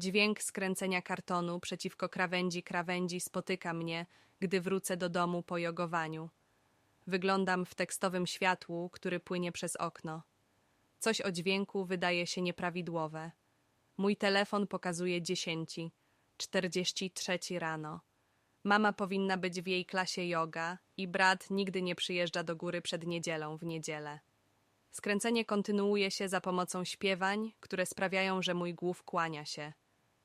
Dźwięk skręcenia kartonu przeciwko krawędzi spotyka mnie, gdy wrócę do domu po jogowaniu. Wyglądam w tekstowym światłu, który płynie przez okno. Coś o dźwięku wydaje się nieprawidłowe. Mój telefon pokazuje 10:43 rano. Mama powinna być w jej klasie joga i brat nigdy nie przyjeżdża do góry przed niedzielą w niedzielę. Skręcenie kontynuuje się za pomocą śpiewań, które sprawiają, że mój głów kłania się.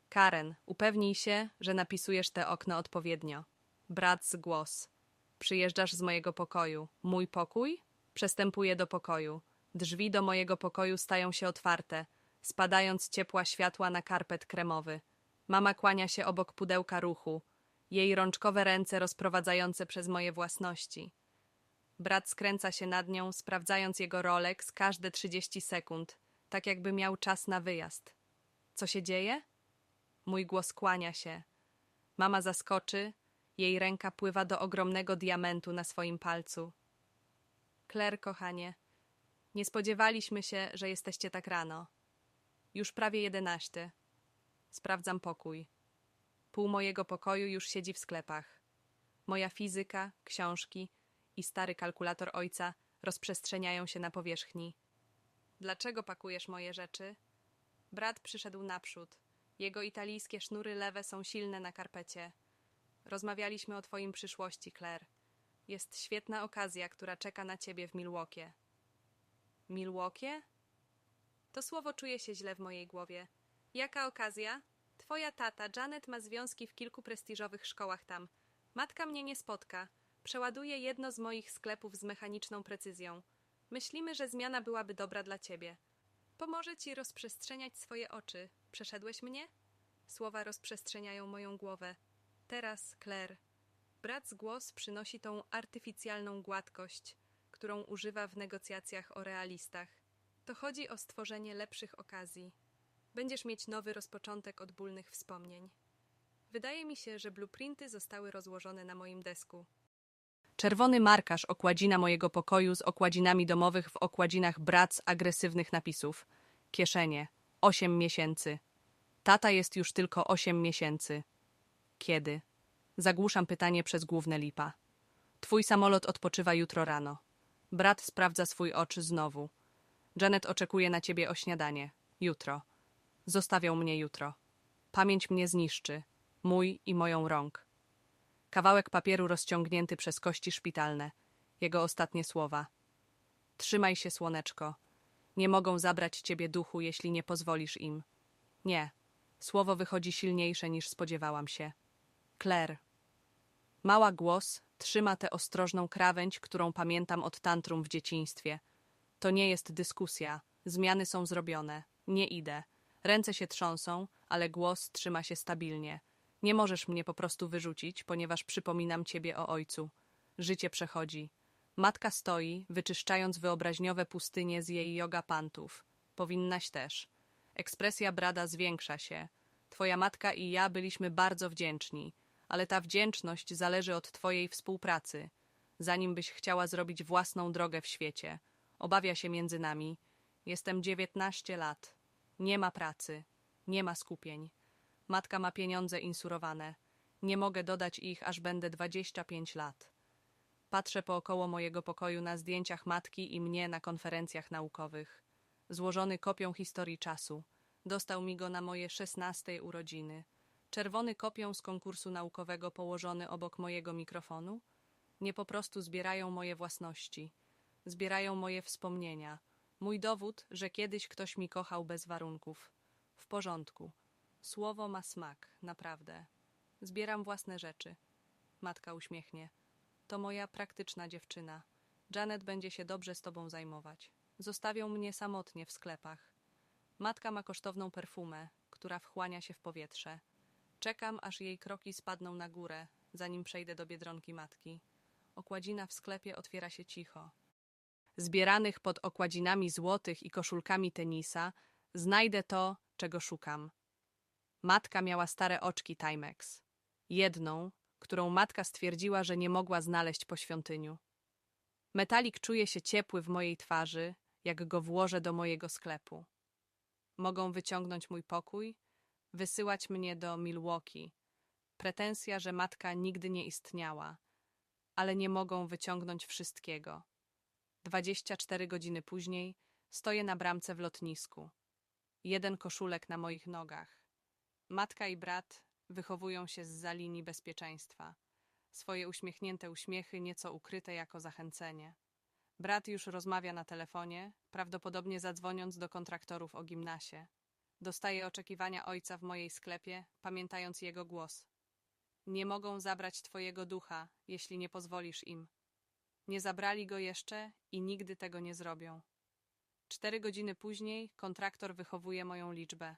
Karen, upewnij się, że napisujesz te okno odpowiednio. Brat z głos. Przyjeżdżasz z mojego pokoju. Mój pokój? Przestępuję do pokoju. Drzwi do mojego pokoju stają się otwarte, spadając ciepła światła na karpet kremowy. Mama kłania się obok pudełka ruchu, jej rączkowe ręce rozprowadzające przez moje własności. Brat skręca się nad nią, sprawdzając jego Rolex każde 30 sekund, tak jakby miał czas na wyjazd. Co się dzieje? Mój głos kłania się. Mama zaskoczy, jej ręka pływa do ogromnego diamentu na swoim palcu. Claire, kochanie, nie spodziewaliśmy się, że jesteście tak rano. Już prawie 11. Sprawdzam pokój. Pół mojego pokoju już siedzi w sklepach. Moja fizyka, książki i stary kalkulator ojca rozprzestrzeniają się na powierzchni. Dlaczego pakujesz moje rzeczy? Brat przyszedł naprzód. Jego italijskie sznury lewe są silne na karpecie. Rozmawialiśmy o twoim przyszłości, Claire. Jest świetna okazja, która czeka na ciebie w Milwaukee. Milwaukee? To słowo czuje się źle w mojej głowie. Jaka okazja? Twoja tata, Janet, ma związki w kilku prestiżowych szkołach tam. Matka mnie nie spotka. Przeładuje jedno z moich sklepów z mechaniczną precyzją. Myślimy, że zmiana byłaby dobra dla ciebie. Pomoże ci rozprzestrzeniać swoje oczy. Przeszedłeś mnie? Słowa rozprzestrzeniają moją głowę. Teraz, Claire. Brat z głos przynosi tą artyficjalną gładkość, którą używa w negocjacjach o realistach. To chodzi o stworzenie lepszych okazji. Będziesz mieć nowy rozpoczątek od bólnych wspomnień. Wydaje mi się, że blueprinty zostały rozłożone na moim desku. Czerwony markarz okładzina mojego pokoju z okładzinami domowych w okładzinach brat agresywnych napisów. Kieszenie. 8 miesięcy. Tata jest już tylko 8 miesięcy. Kiedy? Zagłuszam pytanie przez główne lipa. Twój samolot odpoczywa jutro rano. Brat sprawdza swój oczy znowu. Janet oczekuje na ciebie o śniadanie. Jutro. Zostawią mnie jutro. Pamięć mnie zniszczy. Mój i moją rąk. Kawałek papieru rozciągnięty przez kości szpitalne. Jego ostatnie słowa. Trzymaj się, słoneczko. Nie mogą zabrać ciebie duchu, jeśli nie pozwolisz im. Nie. Słowo wychodzi silniejsze niż spodziewałam się. Claire. Mała głos trzyma tę ostrożną krawędź, którą pamiętam od tantrum w dzieciństwie. To nie jest dyskusja. Zmiany są zrobione. Nie idę. Ręce się trząsą, ale głos trzyma się stabilnie. Nie możesz mnie po prostu wyrzucić, ponieważ przypominam ciebie o ojcu. Życie przechodzi. Matka stoi, wyczyszczając wyobraźniowe pustynie z jej joga pantów. Powinnaś też. Ekspresja brada zwiększa się. Twoja matka i ja byliśmy bardzo wdzięczni, ale ta wdzięczność zależy od twojej współpracy. Zanim byś chciała zrobić własną drogę w świecie. Obawia się między nami. Jestem 19 lat. Nie ma pracy. Nie ma skupień. Matka ma pieniądze insurowane. Nie mogę dodać ich, aż będę 25 lat. Patrzę pookoło mojego pokoju na zdjęciach matki i mnie na konferencjach naukowych. Złożony kopią historii czasu. Dostał mi go na moje 16 urodziny. Czerwony kopią z konkursu naukowego położony obok mojego mikrofonu. Nie po prostu zbierają moje własności. Zbierają moje wspomnienia. Mój dowód, że kiedyś ktoś mi kochał bez warunków. W porządku. Słowo ma smak, naprawdę. Zbieram własne rzeczy. Matka uśmiechnie. To moja praktyczna dziewczyna. Janet będzie się dobrze z tobą zajmować. Zostawią mnie samotnie w sklepach. Matka ma kosztowną perfumę, która wchłania się w powietrze. Czekam, aż jej kroki spadną na górę, zanim przejdę do biedronki matki. Okładzina w sklepie otwiera się cicho. Zbieranych pod okładzinami złotych i koszulkami tenisa znajdę to, czego szukam. Matka miała stare oczki Timex. Jedną, którą matka stwierdziła, że nie mogła znaleźć po świątyniu. Metalik czuje się ciepły w mojej twarzy, jak go włożę do mojego sklepu. Mogą wyciągnąć mój pokój, wysyłać mnie do Milwaukee. Pretensja, że matka nigdy nie istniała, ale nie mogą wyciągnąć wszystkiego. 24 godziny później stoję na bramce w lotnisku. Jeden koszulek na moich nogach. Matka i brat wychowują się zza linii bezpieczeństwa. Swoje uśmiechnięte uśmiechy, nieco ukryte jako zachęcenie. Brat już rozmawia na telefonie, prawdopodobnie zadzwoniąc do kontraktorów o gimnasie. Dostaję oczekiwania ojca w mojej sklepie, pamiętając jego głos. Nie mogą zabrać twojego ducha, jeśli nie pozwolisz im. Nie zabrali go jeszcze i nigdy tego nie zrobią. 4 godziny później kontraktor wychowuje moją liczbę.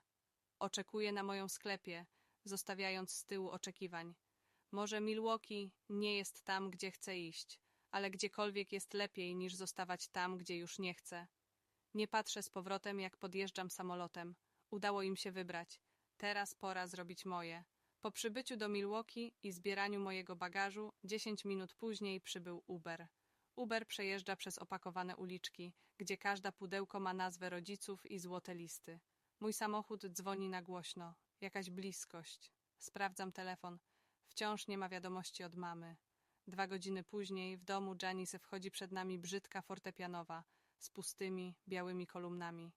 Oczekuje na moją sklepie, zostawiając z tyłu oczekiwań. Może Milwaukee nie jest tam, gdzie chcę iść, ale gdziekolwiek jest lepiej niż zostawać tam, gdzie już nie chcę. Nie patrzę z powrotem, jak podjeżdżam samolotem. Udało im się wybrać. Teraz pora zrobić moje. Po przybyciu do Milwaukee i zbieraniu mojego bagażu, 10 minut później przybył Uber. Uber przejeżdża przez opakowane uliczki, gdzie każda pudełko ma nazwę rodziców i złote listy. Mój samochód dzwoni na głośno. Jakaś bliskość. Sprawdzam telefon. Wciąż nie ma wiadomości od mamy. 2 godziny później w domu Janice wchodzi przed nami brzydka fortepianowa z pustymi, białymi kolumnami.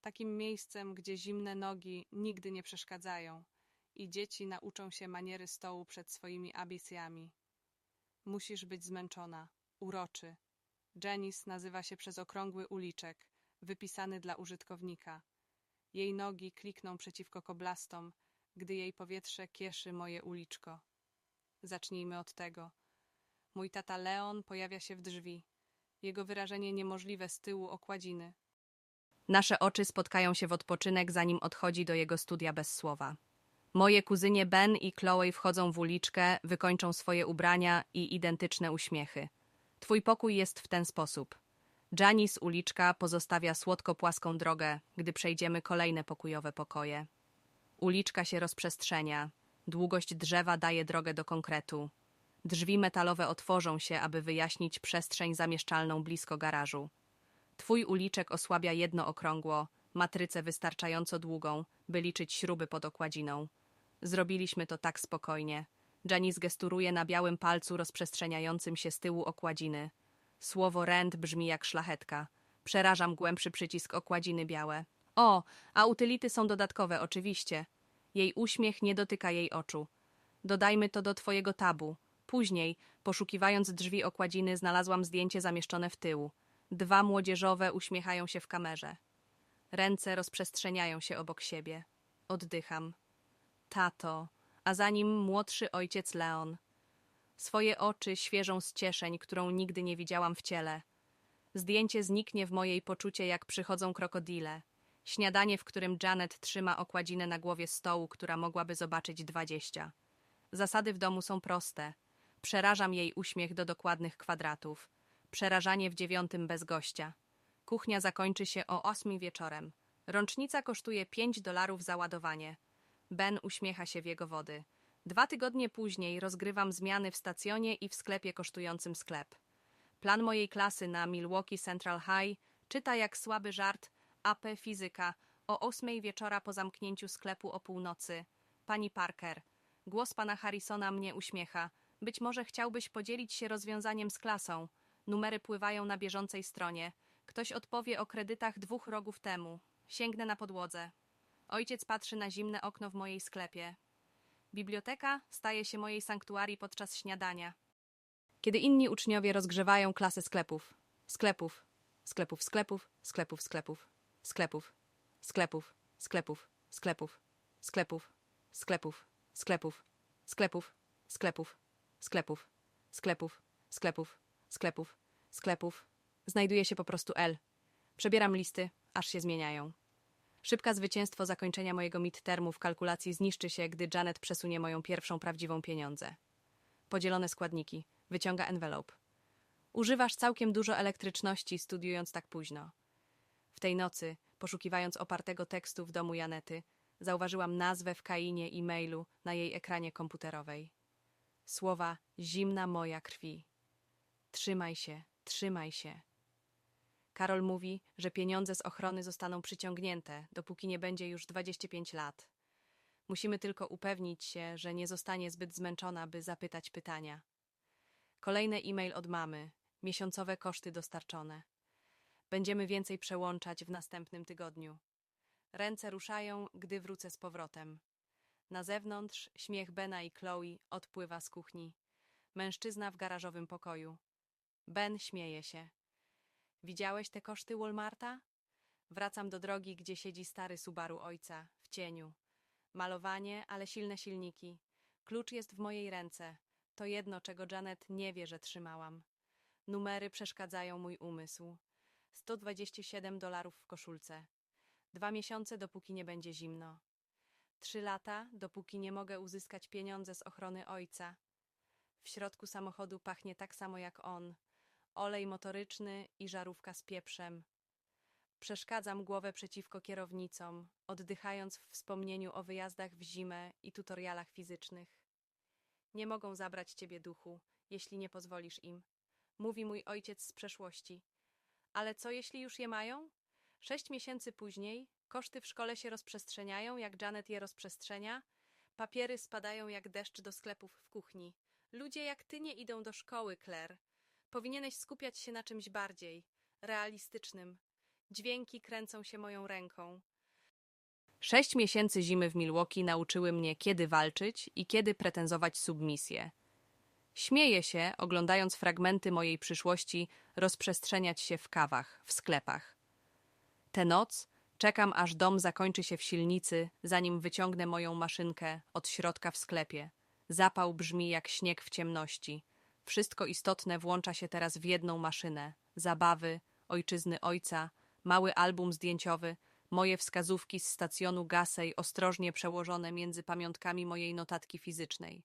Takim miejscem, gdzie zimne nogi nigdy nie przeszkadzają i dzieci nauczą się maniery stołu przed swoimi abecjami. Musisz być zmęczona. Uroczy. Janice nazywa się przez okrągły uliczek, wypisany dla użytkownika. Jej nogi klikną przeciwko koblastom, gdy jej powietrze kieszy moje uliczko. Zacznijmy od tego. Mój tata Leon pojawia się w drzwi. Jego wyrażenie niemożliwe z tyłu okładziny. Nasze oczy spotkają się w odpoczynek, zanim odchodzi do jego studia bez słowa. Moje kuzynie Ben i Chloe wchodzą w uliczkę, wykończą swoje ubrania i identyczne uśmiechy. Twój pokój jest w ten sposób. Janice uliczka pozostawia słodko-płaską drogę, gdy przejdziemy kolejne pokojowe pokoje. Uliczka się rozprzestrzenia. Długość drzewa daje drogę do konkretu. Drzwi metalowe otworzą się, aby wyjaśnić przestrzeń zamieszczalną blisko garażu. Twój uliczek osłabia jedno okrągło, matrycę wystarczająco długą, by liczyć śruby pod okładziną. Zrobiliśmy to tak spokojnie. Janice gesturuje na białym palcu rozprzestrzeniającym się z tyłu okładziny. Słowo rent brzmi jak szlachetka. Przerażam głębszy przycisk okładziny białe. O, a utylity są dodatkowe, oczywiście. Jej uśmiech nie dotyka jej oczu. Dodajmy to do twojego tabu. Później, poszukiwając drzwi okładziny, znalazłam zdjęcie zamieszczone w tył. 2 młodzieżowe uśmiechają się w kamerze. Ręce rozprzestrzeniają się obok siebie. Oddycham. Tato, a za nim młodszy ojciec Leon. Swoje oczy świeżą z cieszeń, którą nigdy nie widziałam w ciele. Zdjęcie zniknie w mojej poczucie, jak przychodzą krokodile. Śniadanie, w którym Janet trzyma okładzinę na głowie stołu, która mogłaby zobaczyć 20. Zasady w domu są proste. Przerażam jej uśmiech do dokładnych kwadratów. Przerażanie w 9 bez gościa. Kuchnia zakończy się o 8 wieczorem. Rącznica kosztuje $5 za ładowanie. Ben uśmiecha się w jego wody. 2 tygodnie później rozgrywam zmiany w stacjonie i w sklepie kosztującym sklep. Plan mojej klasy na Milwaukee Central High czyta jak słaby żart AP Fizyka o 8 wieczora po zamknięciu sklepu o północy. Pani Parker. Głos pana Harrisona mnie uśmiecha. Być może chciałbyś podzielić się rozwiązaniem z klasą. Numery pływają na bieżącej stronie. Ktoś odpowie o kredytach 2 rogów temu. Sięgnę na podłodze. Ojciec patrzy na zimne okno w mojej sklepie. Biblioteka staje się mojej sanktuarii podczas śniadania. Kiedy inni uczniowie rozgrzewają klasę sklepów. Sklepów. Sklepów, sklepów, sklepów, sklepów. Sklepów. Sklepów. Sklepów. Sklepów. Sklepów. Sklepów. Sklepów. Sklepów. Sklepów. Sklepów. Sklepów. Sklepów. Sklepów. Sklepów. Znajduje się po prostu L. Przebieram listy, aż się zmieniają. Szybka zwycięstwo zakończenia mojego midtermu w kalkulacji zniszczy się, gdy Janet przesunie moją pierwszą prawdziwą pieniądzę. Podzielone składniki. Wyciąga envelope. Używasz całkiem dużo elektryczności, studiując tak późno. W tej nocy, poszukiwając opartego tekstu w domu Janety, zauważyłam nazwę w kainie e-mailu na jej ekranie komputerowej. Słowa zimna moja krwi. Trzymaj się, trzymaj się. Karol mówi, że pieniądze z ochrony zostaną przyciągnięte, dopóki nie będzie już 25 lat. Musimy tylko upewnić się, że nie zostanie zbyt zmęczona, by zapytać pytania. Kolejny e-mail od mamy. Miesiącowe koszty dostarczone. Będziemy więcej przełączać w następnym tygodniu. Ręce ruszają, gdy wrócę z powrotem. Na zewnątrz śmiech Bena i Chloe odpływa z kuchni. Mężczyzna w garażowym pokoju. Ben śmieje się. Widziałeś te koszty Walmarta? Wracam do drogi, gdzie siedzi stary Subaru ojca, w cieniu. Malowanie, ale silne silniki. Klucz jest w mojej ręce. To jedno, czego Janet nie wie, że trzymałam. Numery przeszkadzają mój umysł. $127 w koszulce. 2 miesiące, dopóki nie będzie zimno. 3 lata, dopóki nie mogę uzyskać pieniądze z ochrony ojca. W środku samochodu pachnie tak samo jak on. Olej motoryczny i żarówka z pieprzem. Przeszkadzam głowę przeciwko kierownicom, oddychając w wspomnieniu o wyjazdach w zimę i tutorialach fizycznych. Nie mogą zabrać ciebie, duchu, jeśli nie pozwolisz im. Mówi mój ojciec z przeszłości. Ale co, jeśli już je mają? 6 miesięcy później koszty w szkole się rozprzestrzeniają, jak Janet je rozprzestrzenia. Papiery spadają jak deszcz do sklepów w kuchni. Ludzie jak ty nie idą do szkoły, Claire. Powinieneś skupiać się na czymś bardziej realistycznym. Dźwięki kręcą się moją ręką. 6 miesięcy zimy w Milwaukee nauczyły mnie, kiedy walczyć i kiedy pretenzować submisję. Śmieję się, oglądając fragmenty mojej przyszłości rozprzestrzeniać się w kawach, w sklepach. Tę noc czekam, aż dom zakończy się w silnicy, zanim wyciągnę moją maszynkę od środka w sklepie. Zapał brzmi jak śnieg w ciemności. Wszystko istotne włącza się teraz w jedną maszynę. Zabawy, ojczyzny ojca, mały album zdjęciowy, moje wskazówki z stacjonu Gasej ostrożnie przełożone między pamiątkami mojej notatki fizycznej.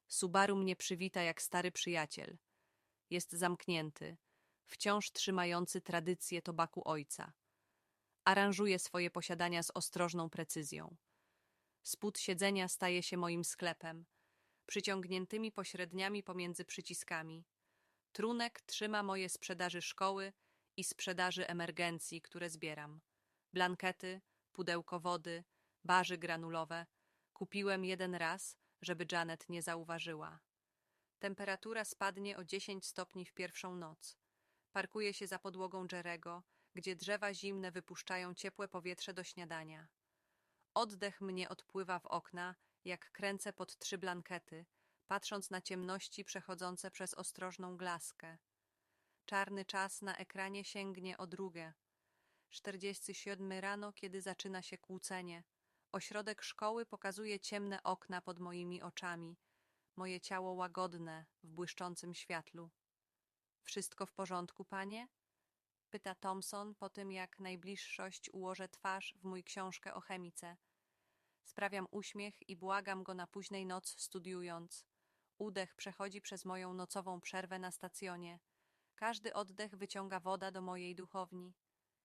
Subaru mnie przywita jak stary przyjaciel. Jest zamknięty, wciąż trzymający tradycję tobaku ojca. Aranżuje swoje posiadania z ostrożną precyzją. Spód siedzenia staje się moim sklepem, przyciągniętymi pośredniami pomiędzy przyciskami. Trunek trzyma moje sprzedaży szkoły i sprzedaży emergencji, które zbieram. Blankety, pudełko wody, barzy granulowe. Kupiłem jeden raz, żeby Janet nie zauważyła. Temperatura spadnie o 10 stopni w pierwszą noc. Parkuję się za podłogą Jerego, gdzie drzewa zimne wypuszczają ciepłe powietrze do śniadania. Oddech mnie odpływa w okna, jak kręcę pod 3 blankety, patrząc na ciemności przechodzące przez ostrożną glaskę. Czarny czas na ekranie sięgnie o 2. 47 rano, kiedy zaczyna się kłócenie. Ośrodek szkoły pokazuje ciemne okna pod moimi oczami. Moje ciało łagodne w błyszczącym światlu. Wszystko w porządku, panie? Pyta Thompson po tym, jak najbliższość ułożę twarz w mój książkę o chemice. Sprawiam uśmiech i błagam go na późnej noc studiując. Udech przechodzi przez moją nocową przerwę na stacjonie. Każdy oddech wyciąga woda do mojej duchowni.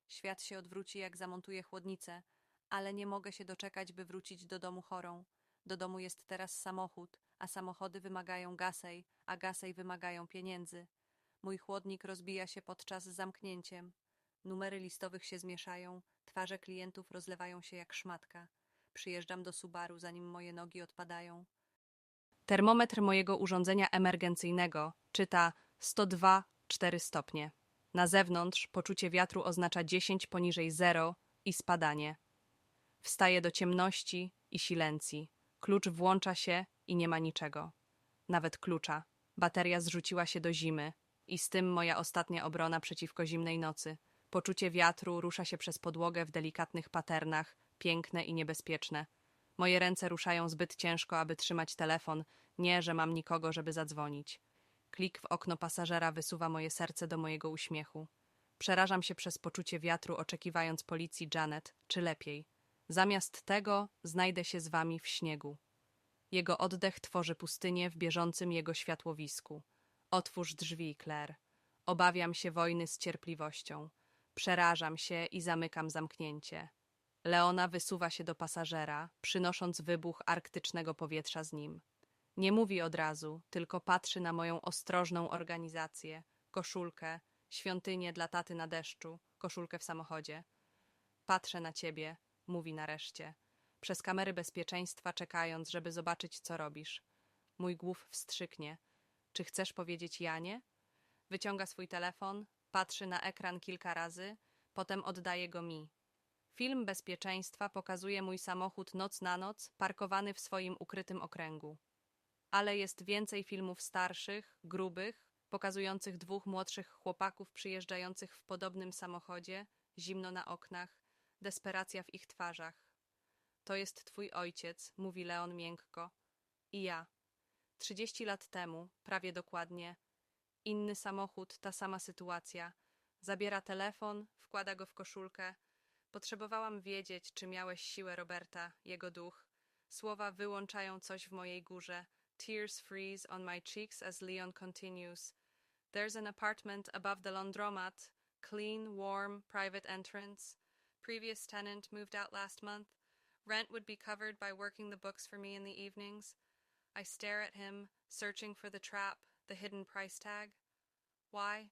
Świat się odwróci, jak zamontuję chłodnicę, ale nie mogę się doczekać, by wrócić do domu chorą. Do domu jest teraz samochód, a samochody wymagają gasej, a gasej wymagają pieniędzy. Mój chłodnik rozbija się podczas zamknięciem. Numery listowych się zmieszają, twarze klientów rozlewają się jak szmatka. Przyjeżdżam do Subaru, zanim moje nogi odpadają. Termometr mojego urządzenia emergencyjnego czyta 102,4 stopnie. Na zewnątrz poczucie wiatru oznacza 10 poniżej 0 i spadanie. Wstaję do ciemności i silencji. Klucz włącza się i nie ma niczego. Nawet klucza. Bateria zrzuciła się do zimy i z tym moja ostatnia obrona przeciwko zimnej nocy. Poczucie wiatru rusza się przez podłogę w delikatnych paternach, piękne i niebezpieczne. Moje ręce ruszają zbyt ciężko, aby trzymać telefon. Nie, że mam nikogo, żeby zadzwonić. Klik w okno pasażera wysuwa moje serce do mojego uśmiechu. Przerażam się przez poczucie wiatru, oczekiwając policji Janet, czy lepiej. Zamiast tego znajdę się z wami w śniegu. Jego oddech tworzy pustynię w bieżącym jego światłowisku. Otwórz drzwi, Claire. Obawiam się wojny z cierpliwością. Przerażam się i zamykam zamknięcie. Leona wysuwa się do pasażera, przynosząc wybuch arktycznego powietrza z nim. Nie mówi od razu, tylko patrzy na moją ostrożną organizację, koszulkę, świątynię dla taty na deszczu, koszulkę w samochodzie. Patrzę na ciebie, mówi nareszcie. przez kamery bezpieczeństwa, czekając, żeby zobaczyć, co robisz. Mój głów wstrzyknie. Czy chcesz powiedzieć Janie? Wyciąga swój telefon, patrzy na ekran kilka razy, potem oddaje go mi. Film bezpieczeństwa pokazuje mój samochód noc na noc, parkowany w swoim ukrytym okręgu. Ale jest więcej filmów starszych, grubych, pokazujących dwóch młodszych chłopaków przyjeżdżających w podobnym samochodzie, zimno na oknach, desperacja w ich twarzach. To jest twój ojciec, mówi Leon miękko. I ja. 30 lat temu, prawie dokładnie. Inny samochód, ta sama sytuacja. Zabiera telefon, wkłada go w koszulkę. Potrzebowałam wiedzieć, czy miałeś siłę Roberta, jego duch. Słowa wyłączają coś w mojej górze. Tears freeze on my cheeks as Leon continues. There's an apartment above the laundromat. Clean, warm, private entrance. Previous tenant moved out last month. Rent would be covered by working the books for me in the evenings. I stare at him, searching for the trap, the hidden price tag. Why?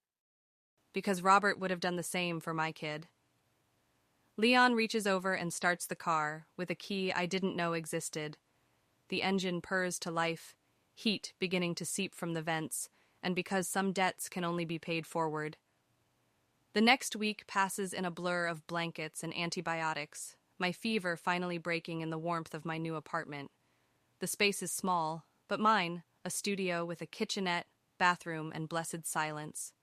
Because Robert would have done the same for my kid. Leon reaches over and starts the car, with a key I didn't know existed. The engine purrs to life, heat beginning to seep from the vents, and because some debts can only be paid forward. The next week passes in a blur of blankets and antibiotics, my fever finally breaking in the warmth of my new apartment. The space is small, but mine, a studio with a kitchenette, bathroom, and blessed silence.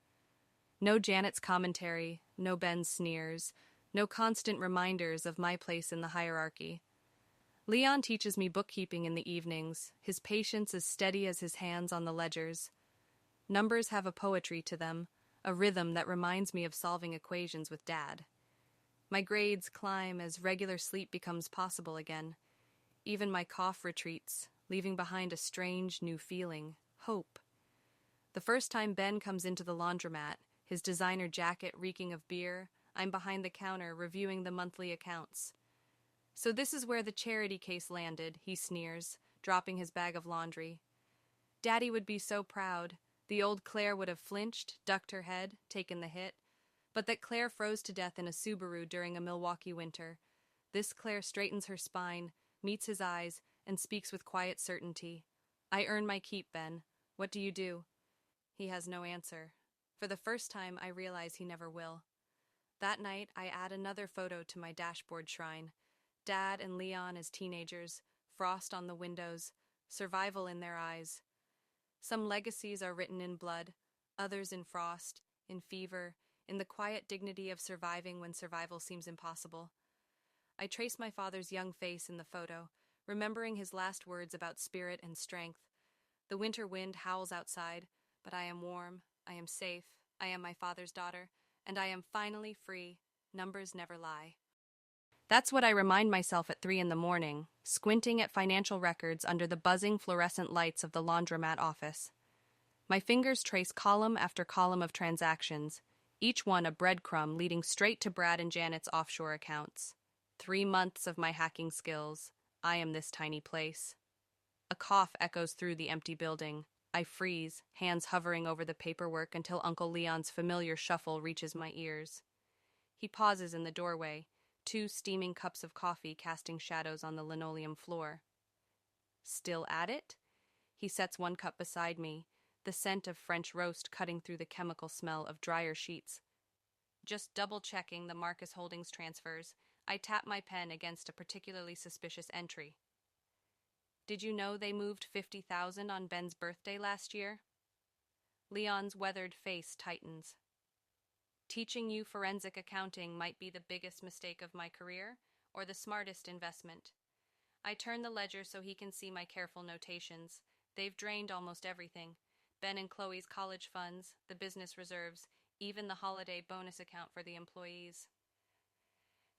No Janet's commentary, no Ben's sneers, no constant reminders of my place in the hierarchy. Leon teaches me bookkeeping in the evenings, his patience as steady as his hands on the ledgers. Numbers have a poetry to them, a rhythm that reminds me of solving equations with Dad. My grades climb as regular sleep becomes possible again. Even my cough retreats, leaving behind a strange new feeling, hope. The first time Ben comes into the laundromat, his designer jacket reeking of beer, I'm behind the counter reviewing the monthly accounts. So this is where the charity case landed, he sneers, dropping his bag of laundry. Daddy would be so proud. The old Claire would have flinched, ducked her head, taken the hit, but that Claire froze to death in a Subaru during a Milwaukee winter. This Claire straightens her spine, meets his eyes, and speaks with quiet certainty. I earn my keep, Ben. What do you do? He has no answer. For the first time, I realize he never will. That night, I add another photo to my dashboard shrine. Dad and Leon as teenagers, frost on the windows, survival in their eyes. Some legacies are written in blood, others in frost, in fever, in the quiet dignity of surviving when survival seems impossible. I trace my father's young face in the photo, remembering his last words about spirit and strength. The winter wind howls outside, but I am warm, I am safe, I am my father's daughter, and I am finally free. Numbers never lie. That's what I remind myself at 3 a.m, squinting at financial records under the buzzing fluorescent lights of the laundromat office. My fingers trace column after column of transactions, each one a breadcrumb leading straight to Brad and Janet's offshore accounts. 3 months of my hacking skills. I am this tiny place. A cough echoes through the empty building. I freeze, hands hovering over the paperwork until Uncle Leon's familiar shuffle reaches my ears. He pauses in the doorway, 2 steaming cups of coffee casting shadows on the linoleum floor. Still at it? He sets 1 cup beside me, the scent of French roast cutting through the chemical smell of dryer sheets. Just double-checking the Marcus Holdings transfers, I tap my pen against a particularly suspicious entry. Did you know they moved $50,000 on Ben's birthday last year? Leon's weathered face tightens. Teaching you forensic accounting might be the biggest mistake of my career, or the smartest investment. I turn the ledger so he can see my careful notations. They've drained almost everything. Ben and Chloe's college funds, the business reserves, even the holiday bonus account for the employees.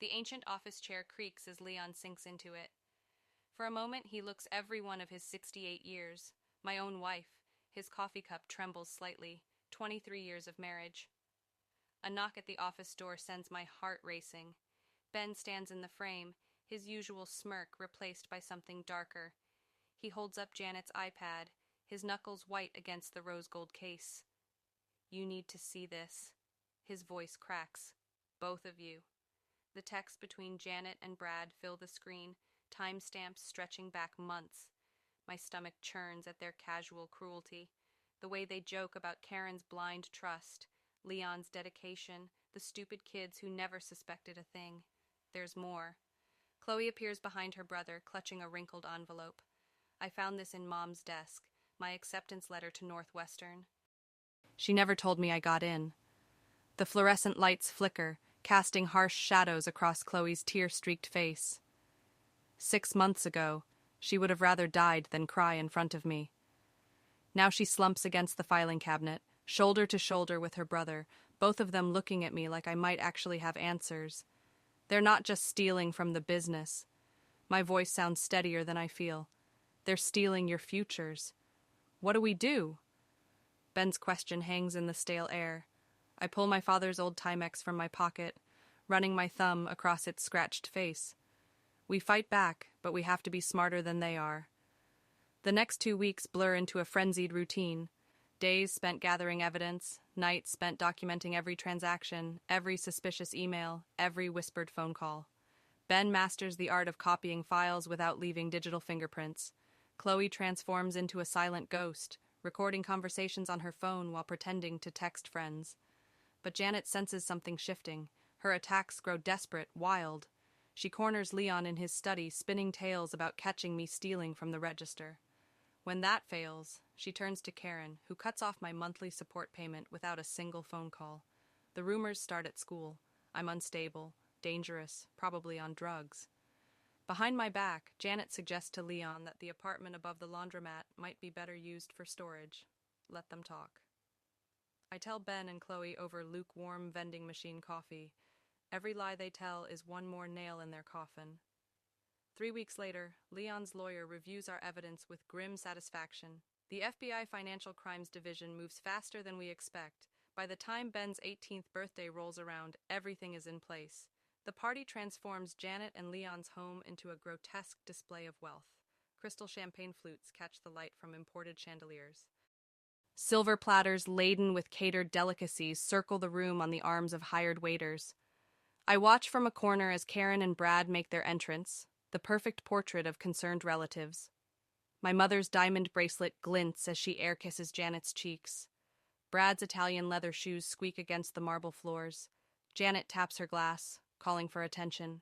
The ancient office chair creaks as Leon sinks into it. For a moment, he looks every one of his 68 years. My own wife. His coffee cup trembles slightly. 23 years of marriage. A knock at the office door sends my heart racing. Ben stands in the frame, his usual smirk replaced by something darker. He holds up Janet's iPad, his knuckles white against the rose gold case. You need to see this. His voice cracks. Both of you. The text between Janet and Brad fill the screen. timestamps stretching back months. My stomach churns at their casual cruelty, the way they joke about Karen's blind trust, Leon's dedication, the stupid kids who never suspected a thing. There's more. Chloe appears behind her brother, clutching a wrinkled envelope. I found this in Mom's desk, my acceptance letter to Northwestern. She never told me I got in. The fluorescent lights flicker, casting harsh shadows across Chloe's tear-streaked face. 6 months ago, she would have rather died than cry in front of me. Now she slumps against the filing cabinet, shoulder to shoulder with her brother, both of them looking at me like I might actually have answers. They're not just stealing from the business. My voice sounds steadier than I feel. They're stealing your futures. What do we do? Ben's question hangs in the stale air. I pull my father's old Timex from my pocket, running my thumb across its scratched face. We fight back, but we have to be smarter than they are. The next 2 weeks blur into a frenzied routine. Days spent gathering evidence, nights spent documenting every transaction, every suspicious email, every whispered phone call. Ben masters the art of copying files without leaving digital fingerprints. Chloe transforms into a silent ghost, recording conversations on her phone while pretending to text friends. But Janet senses something shifting. Her attacks grow desperate, wild. She corners Leon in his study, spinning tales about catching me stealing from the register. When that fails, she turns to Karen, who cuts off my monthly support payment without a single phone call. The rumors start at school. I'm unstable, dangerous, probably on drugs. Behind my back, Janet suggests to Leon that the apartment above the laundromat might be better used for storage. Let them talk. I tell Ben and Chloe over lukewarm vending machine coffee. Every lie they tell is one more nail in their coffin. 3 weeks later, Leon's lawyer reviews our evidence with grim satisfaction. The FBI Financial Crimes Division moves faster than we expect. By the time Ben's 18th birthday rolls around, everything is in place. The party transforms Janet and Leon's home into a grotesque display of wealth. Crystal champagne flutes catch the light from imported chandeliers. Silver platters laden with catered delicacies circle the room on the arms of hired waiters. I watch from a corner as Karen and Brad make their entrance, the perfect portrait of concerned relatives. My mother's diamond bracelet glints as she air kisses Janet's cheeks. Brad's Italian leather shoes squeak against the marble floors. Janet taps her glass, calling for attention.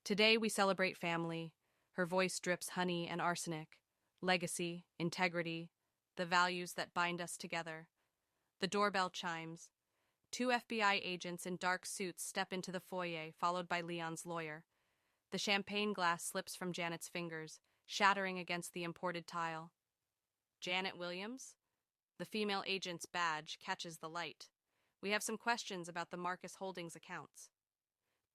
Today we celebrate family. Her voice drips honey and arsenic. Legacy, integrity, the values that bind us together. The doorbell chimes. 2 FBI agents in dark suits step into the foyer, followed by Leon's lawyer. The champagne glass slips from Janet's fingers, shattering against the imported tile. Janet Williams? The female agent's badge catches the light. We have some questions about the Marcus Holdings accounts.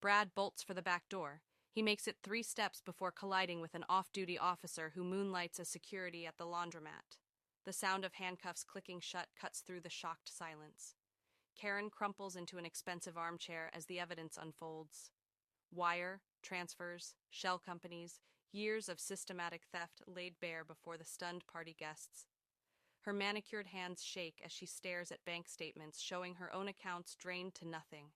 Brad bolts for the back door. He makes it 3 steps before colliding with an off-duty officer who moonlights as security at the laundromat. The sound of handcuffs clicking shut cuts through the shocked silence. Karen crumples into an expensive armchair as the evidence unfolds. Wire, transfers, shell companies, years of systematic theft laid bare before the stunned party guests. Her manicured hands shake as she stares at bank statements showing her own accounts drained to nothing.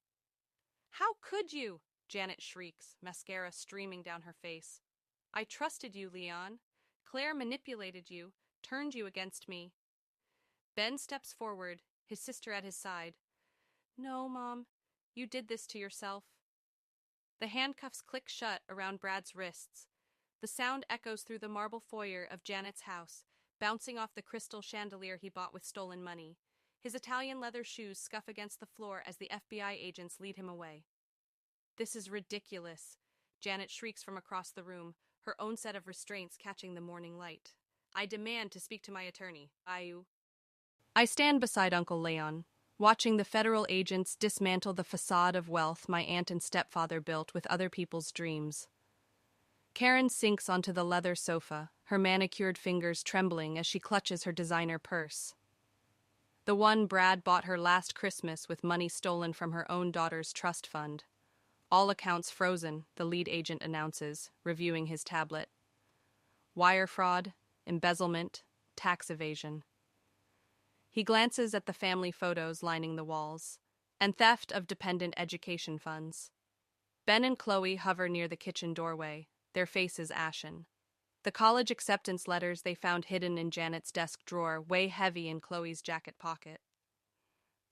"How could you?" Janet shrieks, mascara streaming down her face. "I trusted you, Leon. Claire manipulated you, turned you against me." Ben steps forward, his sister at his side. "No, Mom, you did this to yourself." The handcuffs click shut around Brad's wrists. The sound echoes through the marble foyer of Janet's house, bouncing off the crystal chandelier he bought with stolen money. His Italian leather shoes scuff against the floor as the FBI agents lead him away. "This is ridiculous," Janet shrieks from across the room, her own set of restraints catching the morning light. "I demand to speak to my attorney." I stand beside Uncle Leon, watching the federal agents dismantle the facade of wealth my aunt and stepfather built with other people's dreams. Karen sinks onto the leather sofa, her manicured fingers trembling as she clutches her designer purse. The one Brad bought her last Christmas with money stolen from her own daughter's trust fund. All accounts frozen, the lead agent announces, reviewing his tablet. Wire fraud, embezzlement, tax evasion. He glances at the family photos lining the walls, and theft of dependent education funds. Ben and Chloe hover near the kitchen doorway, their faces ashen. The college acceptance letters they found hidden in Janet's desk drawer weigh heavy in Chloe's jacket pocket.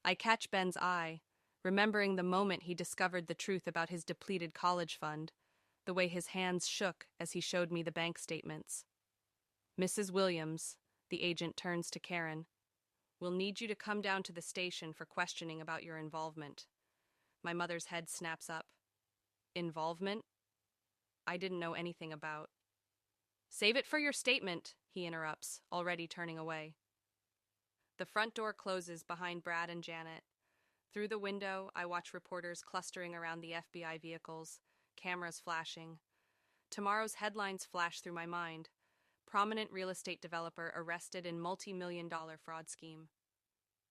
I catch Ben's eye, remembering the moment he discovered the truth about his depleted college fund, the way his hands shook as he showed me the bank statements. "Mrs. Williams," the agent turns to Karen, "we'll need you to come down to the station for questioning about your involvement." My mother's head snaps up. Involvement? I didn't know anything about. "Save it for your statement," he interrupts, already turning away. The front door closes behind Brad and Janet. Through the window, I watch reporters clustering around the FBI vehicles, cameras flashing. Tomorrow's headlines flash through my mind. Prominent real estate developer arrested in multi-million-dollar fraud scheme.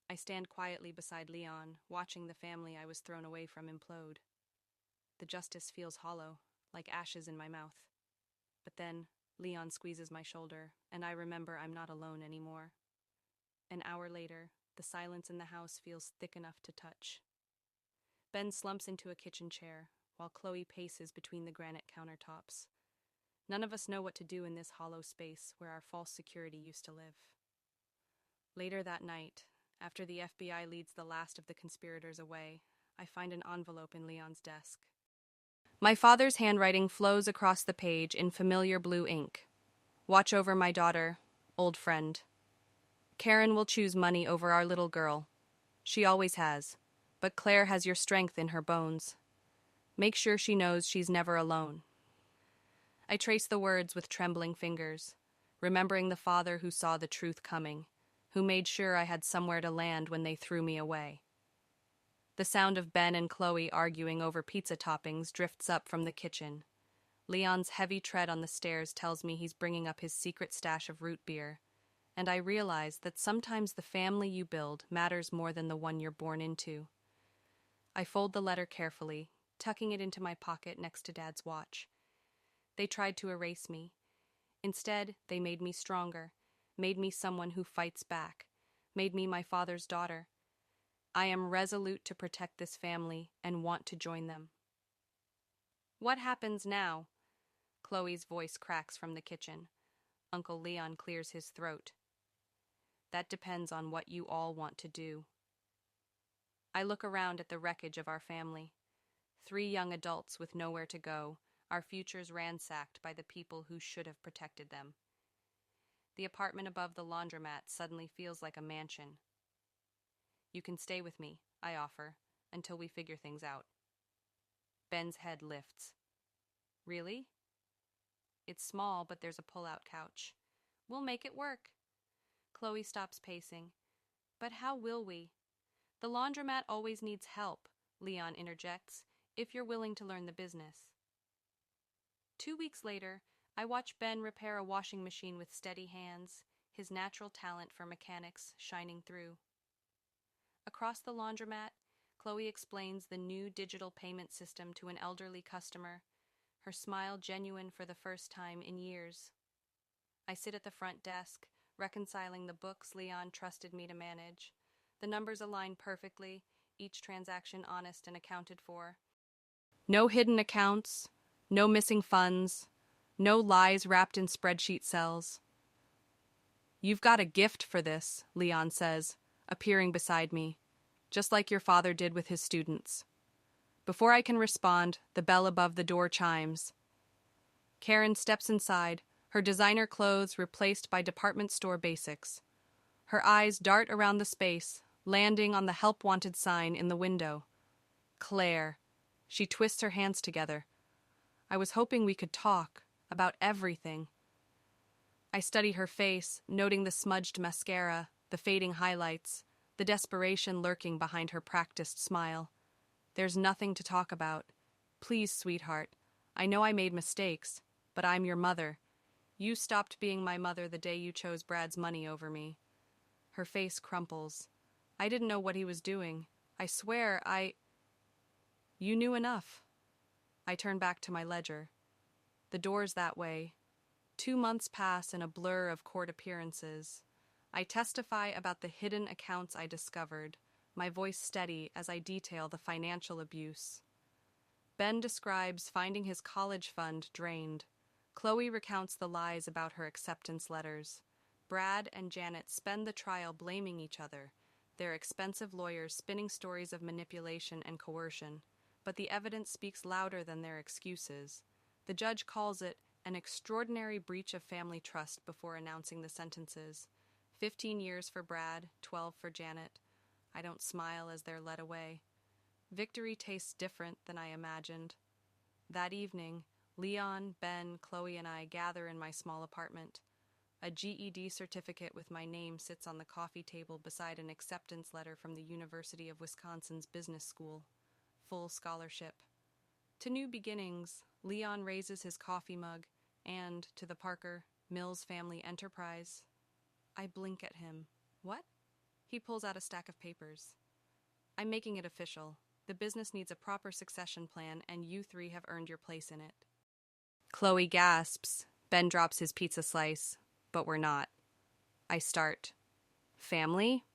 I stand quietly beside Leon, watching the family I was thrown away from implode. The justice feels hollow, like ashes in my mouth. But then, Leon squeezes my shoulder, and I remember I'm not alone anymore. An hour later, the silence in the house feels thick enough to touch. Ben slumps into a kitchen chair, while Chloe paces between the granite countertops. None of us know what to do in this hollow space where our false security used to live. Later that night, after the FBI leads the last of the conspirators away, I find an envelope in Leon's desk. My father's handwriting flows across the page in familiar blue ink. "Watch over my daughter, old friend. Karen will choose money over our little girl. She always has, but Claire has your strength in her bones. Make sure she knows she's never alone." I trace the words with trembling fingers, remembering the father who saw the truth coming, who made sure I had somewhere to land when they threw me away. The sound of Ben and Chloe arguing over pizza toppings drifts up from the kitchen. Leon's heavy tread on the stairs tells me he's bringing up his secret stash of root beer, and I realize that sometimes the family you build matters more than the one you're born into. I fold the letter carefully, tucking it into my pocket next to Dad's watch. They tried to erase me. Instead, they made me stronger, made me someone who fights back, made me my father's daughter. I am resolute to protect this family and want to join them. "What happens now?" Chloe's voice cracks from the kitchen. Uncle Leon clears his throat. "That depends on what you all want to do." I look around at the wreckage of our family. 3 young adults with nowhere to go, our futures ransacked by the people who should have protected them. The apartment above the laundromat suddenly feels like a mansion. "You can stay with me," I offer, "until we figure things out." Ben's head lifts. "Really?" "It's small, but there's a pull-out couch. We'll make it work." Chloe stops pacing. "But how will we?" "The laundromat always needs help," Leon interjects, "if you're willing to learn the business." 2 weeks later, I watch Ben repair a washing machine with steady hands, his natural talent for mechanics shining through. Across the laundromat, Chloe explains the new digital payment system to an elderly customer, her smile genuine for the first time in years. I sit at the front desk, reconciling the books Leon trusted me to manage. The numbers align perfectly, each transaction honest and accounted for. No hidden accounts, no missing funds, no lies wrapped in spreadsheet cells. "You've got a gift for this," Leon says, appearing beside me, "just like your father did with his students." Before I can respond, the bell above the door chimes. Karen steps inside, her designer clothes replaced by department store basics. Her eyes dart around the space, landing on the help wanted sign in the window. Claire. She twists her hands together. I was hoping we could talk about everything. I study her face, noting the smudged mascara, the fading highlights, the desperation lurking behind her practiced smile. "There's nothing to talk about. Please, sweetheart. I know I made mistakes, but I'm your mother. You stopped being my mother the day you chose Brad's money over me." Her face crumples. "I didn't know what he was doing. I swear You knew enough." I turn back to my ledger. The door's that way. 2 months pass in a blur of court appearances. I testify about the hidden accounts I discovered, my voice steady as I detail the financial abuse. Ben describes finding his college fund drained, Chloe recounts the lies about her acceptance letters. Brad and Janet spend the trial blaming each other, their expensive lawyers spinning stories of manipulation and coercion, but the evidence speaks louder than their excuses. The judge calls it an extraordinary breach of family trust before announcing the sentences. 15 years for Brad, 12 for Janet. I don't smile as they're led away. Victory tastes different than I imagined. That evening, Leon, Ben, Chloe, and I gather in my small apartment. A GED certificate with my name sits on the coffee table beside an acceptance letter from the University of Wisconsin's Business School. Full scholarship. To new beginnings, Leon raises his coffee mug, and, to the Parker, Mills family enterprise, I blink at him. What? He pulls out a stack of papers. I'm making it official. The business needs a proper succession plan, and you three have earned your place in it. Chloe gasps. Ben drops his pizza slice. But we're not. I start. Family?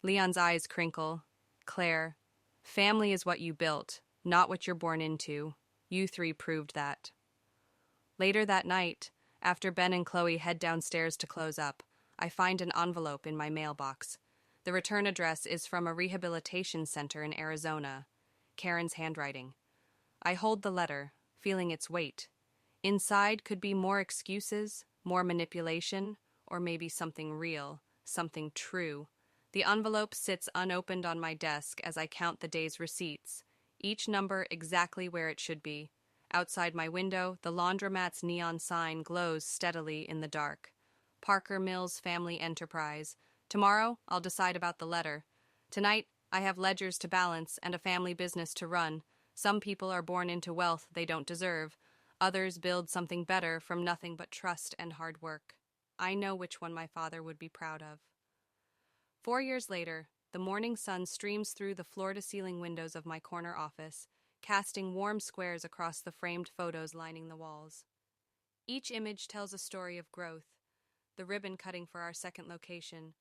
Leon's eyes crinkle. Claire, family is what you built, not what you're born into. You three proved that. Later that night, after Ben and Chloe head downstairs to close up, I find an envelope in my mailbox. The return address is from a rehabilitation center in Arizona. Karen's handwriting. I hold the letter, feeling its weight. Inside could be more excuses, more manipulation, or maybe something real, something true. The envelope sits unopened on my desk as I count the day's receipts, each number exactly where it should be. Outside my window, the laundromat's neon sign glows steadily in the dark. Parker Mills Family Enterprise. Tomorrow, I'll decide about the letter. Tonight, I have ledgers to balance and a family business to run. Some people are born into wealth they don't deserve. Others build something better from nothing but trust and hard work. I know which one my father would be proud of. 4 years later, the morning sun streams through the floor-to-ceiling windows of my corner office, casting warm squares across the framed photos lining the walls. Each image tells a story of growth. The ribbon cutting for our second location,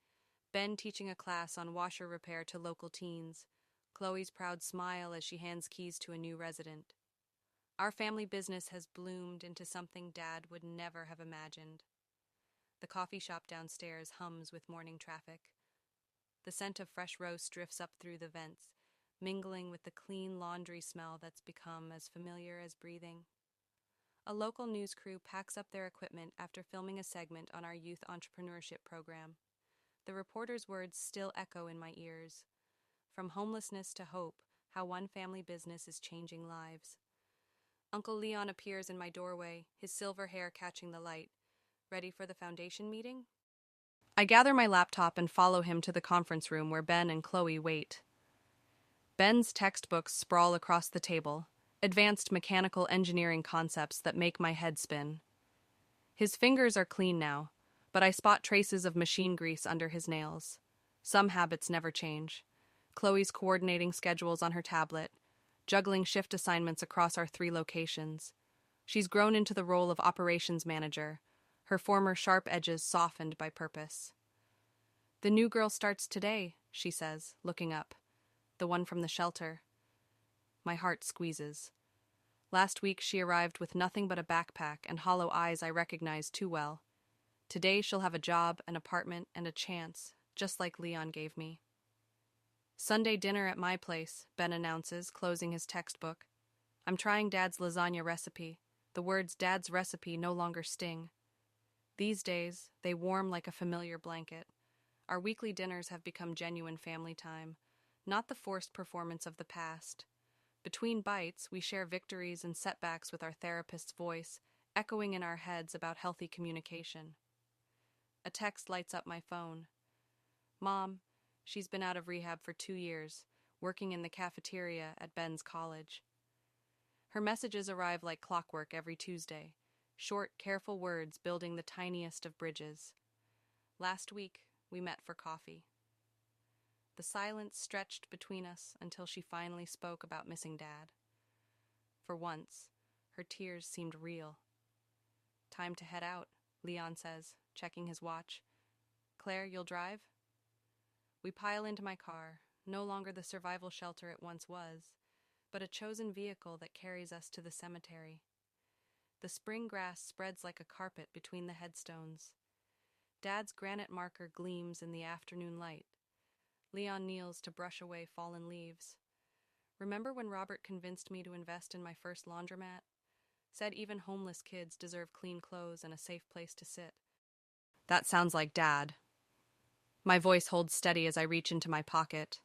Ben teaching a class on washer repair to local teens, Chloe's proud smile as she hands keys to a new resident. Our family business has bloomed into something Dad would never have imagined. The coffee shop downstairs hums with morning traffic. The scent of fresh roast drifts up through the vents, mingling with the clean laundry smell that's become as familiar as breathing. A local news crew packs up their equipment after filming a segment on our youth entrepreneurship program. The reporter's words still echo in my ears. From homelessness to hope, how one family business is changing lives. Uncle Leon appears in my doorway, his silver hair catching the light. Ready for the foundation meeting? I gather my laptop and follow him to the conference room where Ben and Chloe wait. Ben's textbooks sprawl across the table, advanced mechanical engineering concepts that make my head spin. His fingers are clean now, but I spot traces of machine grease under his nails. Some habits never change. Chloe's coordinating schedules on her tablet, juggling shift assignments across our 3 locations. She's grown into the role of operations manager, her former sharp edges softened by purpose. The new girl starts today, she says, looking up. The one from the shelter. My heart squeezes. Last week she arrived with nothing but a backpack and hollow eyes I recognize too well. Today she'll have a job, an apartment, and a chance, just like Leon gave me. Sunday dinner at my place, Ben announces, closing his textbook. I'm trying Dad's lasagna recipe. The words Dad's recipe no longer sting. These days, they warm like a familiar blanket. Our weekly dinners have become genuine family time, not the forced performance of the past. Between bites, we share victories and setbacks with our therapist's voice, echoing in our heads about healthy communication. A text lights up my phone. Mom, she's been out of rehab for 2 years, working in the cafeteria at Ben's college. Her messages arrive like clockwork every Tuesday, short, careful words building the tiniest of bridges. Last week, we met for coffee. The silence stretched between us until she finally spoke about missing Dad. For once, her tears seemed real. Time to head out, Leon says, checking his watch. Claire, you'll drive? We pile into my car, no longer the survival shelter it once was, but a chosen vehicle that carries us to the cemetery. The spring grass spreads like a carpet between the headstones. Dad's granite marker gleams in the afternoon light. Leon kneels to brush away fallen leaves. Remember when Robert convinced me to invest in my first laundromat? Said even homeless kids deserve clean clothes and a safe place to sit. That sounds like Dad. My voice holds steady as I reach into my pocket.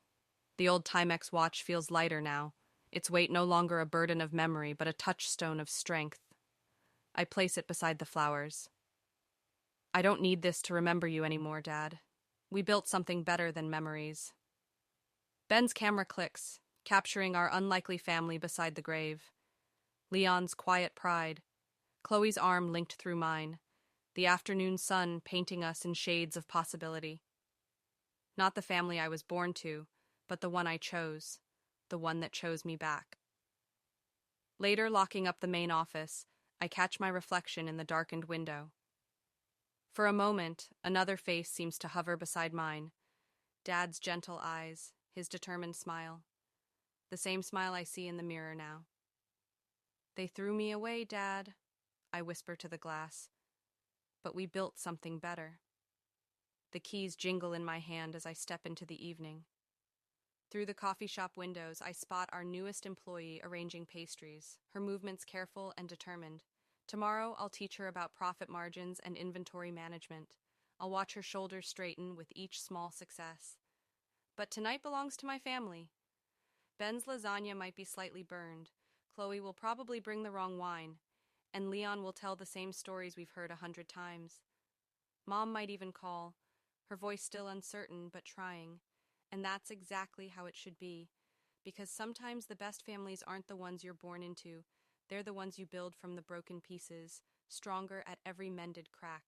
The old Timex watch feels lighter now, its weight no longer a burden of memory, but a touchstone of strength. I place it beside the flowers. I don't need this to remember you anymore, Dad. We built something better than memories. Ben's camera clicks, capturing our unlikely family beside the grave. Leon's quiet pride, Chloe's arm linked through mine, the afternoon sun painting us in shades of possibility. Not the family I was born to, but the one I chose, the one that chose me back. Later, locking up the main office, I catch my reflection in the darkened window. For a moment, another face seems to hover beside mine. Dad's gentle eyes, his determined smile. The same smile I see in the mirror now. They threw me away, Dad, I whisper to the glass. But we built something better. The keys jingle in my hand as I step into the evening. Through the coffee shop windows, I spot our newest employee arranging pastries, her movements careful and determined. Tomorrow, I'll teach her about profit margins and inventory management. I'll watch her shoulders straighten with each small success. But tonight belongs to my family. Ben's lasagna might be slightly burned. Chloe will probably bring the wrong wine. And Leon will tell the same stories we've heard 100 times. Mom might even call, her voice still uncertain but trying. And that's exactly how it should be. Because sometimes the best families aren't the ones you're born into. They're the ones you build from the broken pieces, stronger at every mended crack.